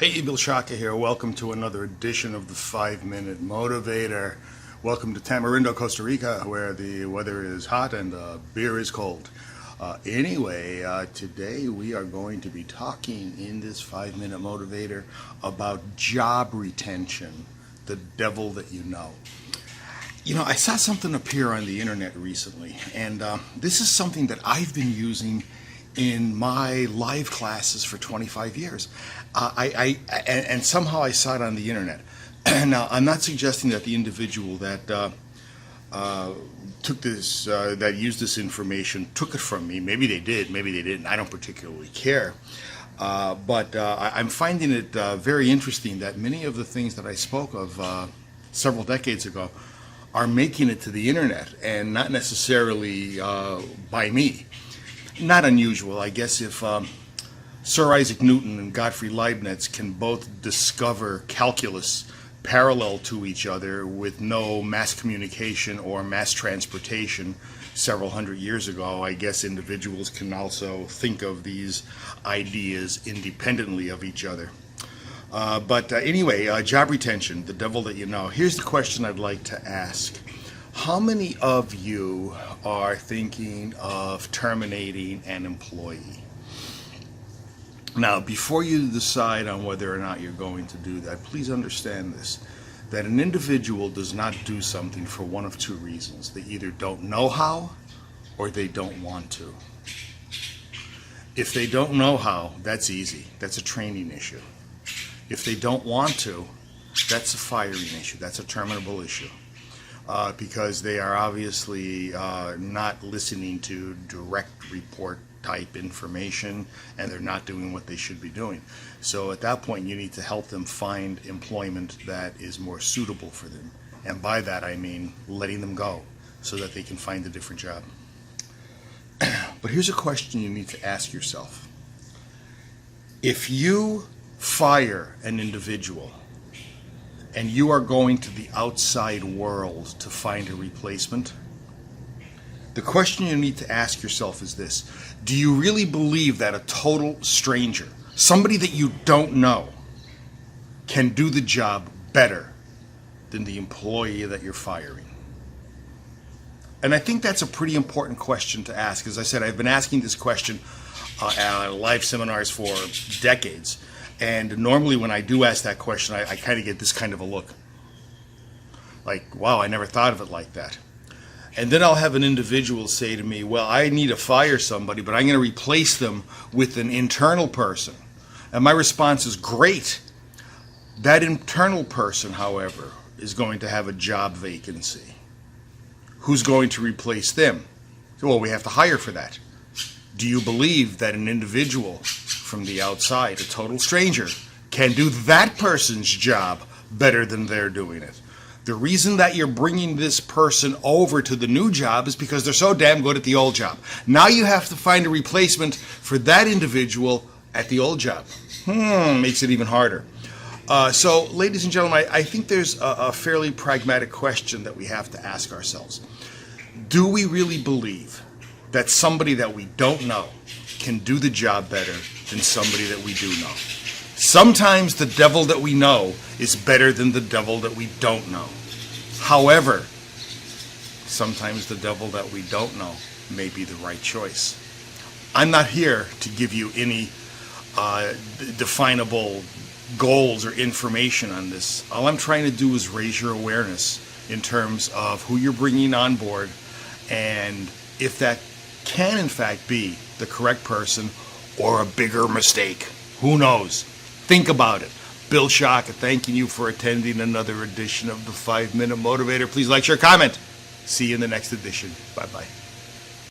Hey, Bill Shaka here. Welcome to another edition of the 5-Minute Motivator. Welcome to Tamarindo, Costa Rica, where the weather is hot and the beer is cold. Today we are going to be talking in this 5-Minute Motivator about job retention, the devil that you know. You know, I saw something appear on the internet recently, and this is something that I've been using in my live classes for 25 years. And somehow I saw it on the internet. Now, I'm not suggesting that the individual that took this, that used this information, took it from me. Maybe they did, maybe they didn't. I don't particularly care. But I'm finding it very interesting that many of the things that I spoke of several decades ago are making it to the internet, and not necessarily by me. Not unusual, I guess, if Sir Isaac Newton and Gottfried Leibniz can both discover calculus parallel to each other with no mass communication or mass transportation several hundred years ago. I guess individuals can also think of these ideas independently of each other. Anyway, job retention, the devil that you know. Here's the question I'd like to ask. How many of you are thinking of terminating an employee? Now, before you decide on whether or not you're going to do that, please understand this, that an individual does not do something for one of two reasons. They either don't know how or they don't want to. If they don't know how, that's easy. That's a training issue. If they don't want to, that's a firing issue. That's a terminable issue. Because they are obviously not listening to direct report type information, and they're not doing what they should be doing. So at that point, you need to help them find employment that is more suitable for them. And by that I mean letting them go so that they can find a different job. But here's a question you need to ask yourself. If you fire an individual and you are going to the outside world to find a replacement, the question you need to ask yourself is this: do you really believe that a total stranger, somebody that you don't know, can do the job better than the employee that you're firing? And I think that's a pretty important question to ask. As I said, I've been asking this question at live seminars for decades. And normally when I do ask that question, I kind of get this kind of a look. Like, wow, I never thought of it like that. And then I'll have an individual say to me, well, I need to fire somebody, but I'm going to replace them with an internal person. And my response is, great. That internal person, however, is going to have a job vacancy. Who's going to replace them? Well, we have to hire for that. Do you believe that an individual from the outside, a total stranger, can do that person's job better than they're doing it? The reason that you're bringing this person over to the new job is because they're so damn good at the old job. Now you have to find a replacement for that individual at the old job. Makes it even harder. So, ladies and gentlemen, I think there's a fairly pragmatic question that we have to ask ourselves. Do we really believe that somebody that we don't know can do the job better than somebody that we do know? Sometimes the devil that we know is better than the devil that we don't know. However, sometimes the devil that we don't know may be the right choice. I'm not here to give you any definable goals or information on this. All I'm trying to do is raise your awareness in terms of who you're bringing on board, and if that can in fact be the correct person or a bigger mistake. Who knows? Think about it. Bill Shaka thanking you for attending another edition of the 5-Minute Motivator. Please like, share, comment. See you in the next edition. Bye-bye.